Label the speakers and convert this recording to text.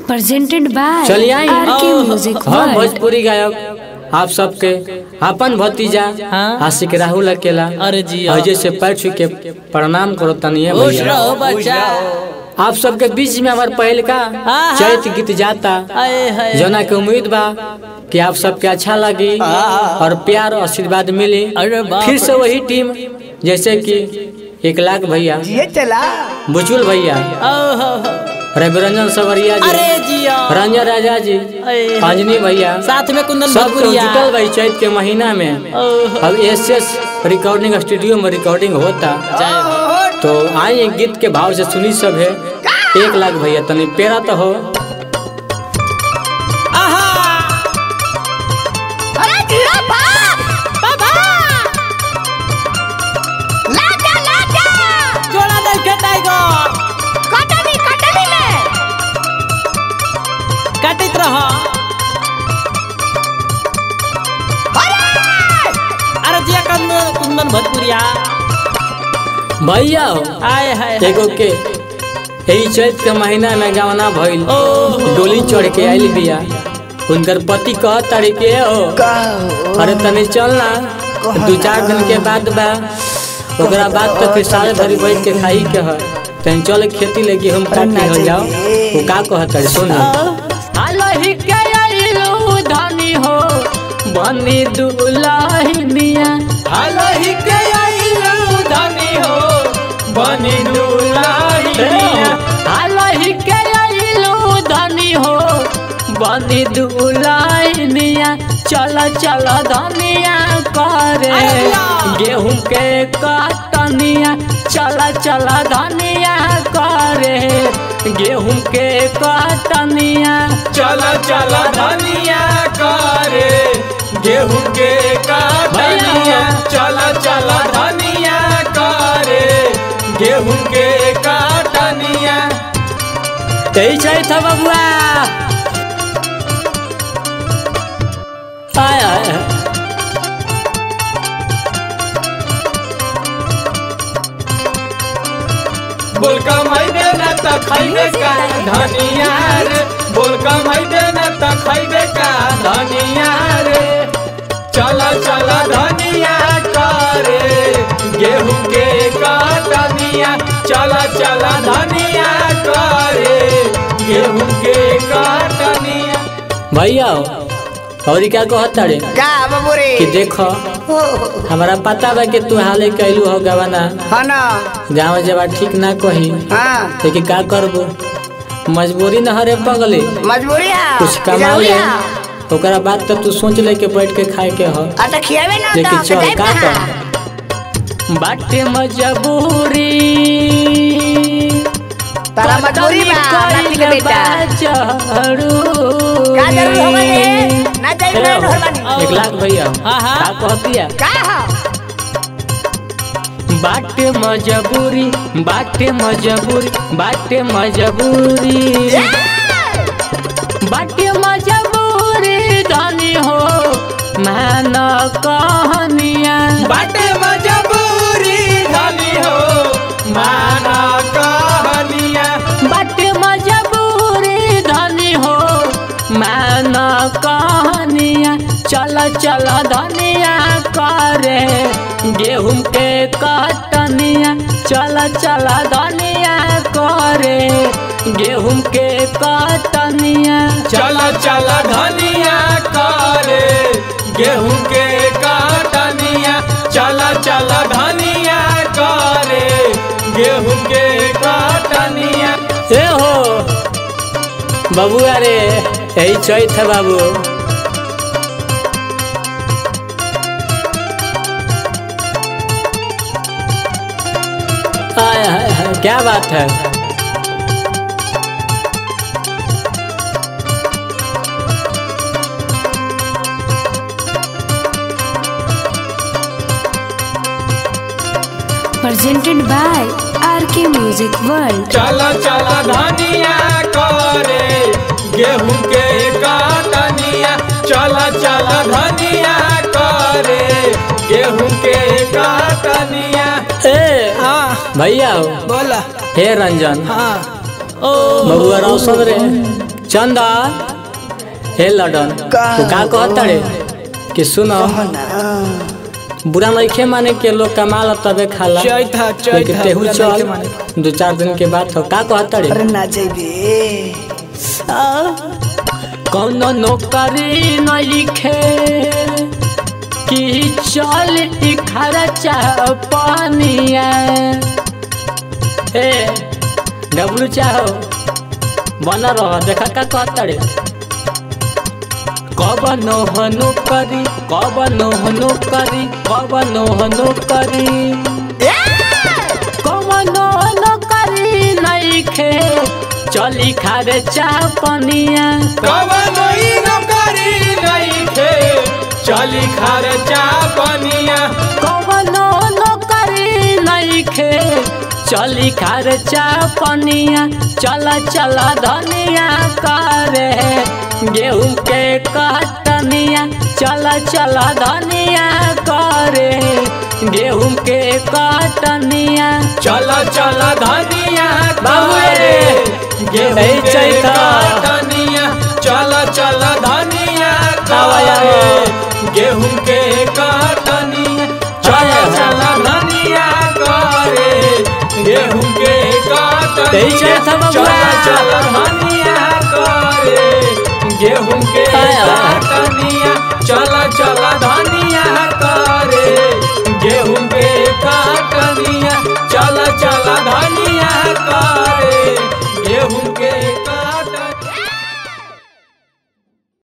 Speaker 1: Presented by
Speaker 2: चलिए
Speaker 1: RK music
Speaker 2: हम भोजपुरी गायक आप सबके अपन भतीजा आशिक राहुल अकेला
Speaker 3: अरे जी
Speaker 2: अजय से पैर छू के प्रणाम करो तनिए भैया। आप सबके बीच में हमारे पहल का चैत गीत जाता जना के उम्मीद बा कि आप सबके अच्छा लगी और प्यार और आशीर्वाद मिले। फिर से वही टीम जैसे कि 1 लाख भैया, बुचुल भैया, रविरंजन सवरिया जी,
Speaker 3: अरे जिया,
Speaker 2: रंजन राजा जी, अंजनी भैया,
Speaker 3: साथ में कुंदन
Speaker 2: सब जुटल भाई चैत के महीना में। अब एसएस रिकॉर्डिंग स्टूडियो में रिकॉर्डिंग होता, तो आइए गीत के भाव से सुनी सब है। 1 लाख भैया तनी पेरा तो हो।
Speaker 3: कुंदन भोजपुरिया
Speaker 2: भैया
Speaker 3: आए हाय
Speaker 2: एगो के यही चैत के महीना में गावना भइल, डोली चढ़ के आइल बिया। उनकर पति कह तारीखे हो, अरे तनी चल ना, 2-4 दिन के बाद बा, ओकरा बाद तो फिर साल भरी बैठ के खाई के है। तनी चल खेती ले गेहूं काट के हो जाओ। वो का कहत है सुन, हालही के आइलू धनी हो बनी दुल्हनिया, हालही के आइलू धनी हो बनी दुल्हनिया, हालही के आइलू धनी हो बनी दुल्हनिया। चल चल धनिया करे गेहूं के कटनिया, चल चल धनिया करे गेहूं के कटनिया,
Speaker 4: चल चल धनिया करे गेहूं के कटनिया, चल चल धनिया करे गेहूं के कटनिया।
Speaker 2: यही चाहिए था बबुआ।
Speaker 4: बोल कमाई देना त खैबे का धनिया रे, बोल कमाई देना त खैबे का धनिया रे। चल चल धनिया करे गेहूं के कटनिया, चल चल धनिया करे गेहूं के कटनिया।
Speaker 2: भैया और क्या कहता रे कि देखो हमारा पता बा कि तू हाले कैलू हो गवाना गाँव जब ठीक ना कही, लेकिन का करबो मजबूरी न हरे पगले,
Speaker 5: मजबूरी है
Speaker 2: कुछ कमा ले ओकरा बाद तो तू सोच ले के बैठ के खाए के हो। लेकिन चल का कर बाटे मजबूरी
Speaker 5: तारा मजबूरी बा नाती के बेटा का जरूर हो गए ना जाई ना होरबानी।
Speaker 2: 1 लाख भैया का कहतिया
Speaker 5: का
Speaker 2: बाटे मजबूरी, बाटे मजबूरी, बाटे मजबूरी, बाटे मजबूरी धनी हो मान कहनिया,
Speaker 4: बाटे मजबूरी धनी हो मान कहनिया,
Speaker 2: बाटे मजबूरी धनी हो मान कहनिया। चल चल धनिया करे गेहूं के कटनिया, चल चल धनिया करे गेहूं के कटनिया,
Speaker 4: चल चल धनिया करे गेहूं के कटनिया, चल चल धनिया करे गेहूं के कटनिया।
Speaker 2: ए हो बबुआ रे यही चैत है बाबू। क्या बात है
Speaker 1: presented by RK music world.
Speaker 4: चल चल धनिया करे गेहूं के कटनिया, चल चल धनिया करे गेहूं के कटनिया।
Speaker 2: भैया
Speaker 3: बोला
Speaker 2: हे रंजन
Speaker 3: हाँ
Speaker 2: बबुआ रौशन रे चंदा हे लडन तू का कहता रे कि सुनो बुरा नइखे माने के लोग कमाला तबे खाला लेकिन तेहू चल 2-4 दिन के बाद तो का कहता रे
Speaker 5: अरे ना जाइबे
Speaker 2: कौनो नौकरी नइखे कि चल खर्चा पानिया ए डब्लू चाहो बना रह देखा का कहता रे कब नोहनो करी कब नोहनो करी नइखे चली खर्चा पानिया
Speaker 4: कवनो नौकरी नइखे चली खर्चा पानिया
Speaker 2: कवनो नौकरी नइखे चली खर्चा पानिया चला चला धनिया करे गेहूं के कटनिया चला चला धनिया करे गेहूं के कटनिया
Speaker 4: चला चला धनिया
Speaker 2: बाबू रे
Speaker 4: गेहूं के कटनिया चला चला धनिया
Speaker 2: आवाया
Speaker 4: गेहूं के कटनिया चला चला धनिया करे गेहूं के कटनिया चला चला धनिया करे गेहूं के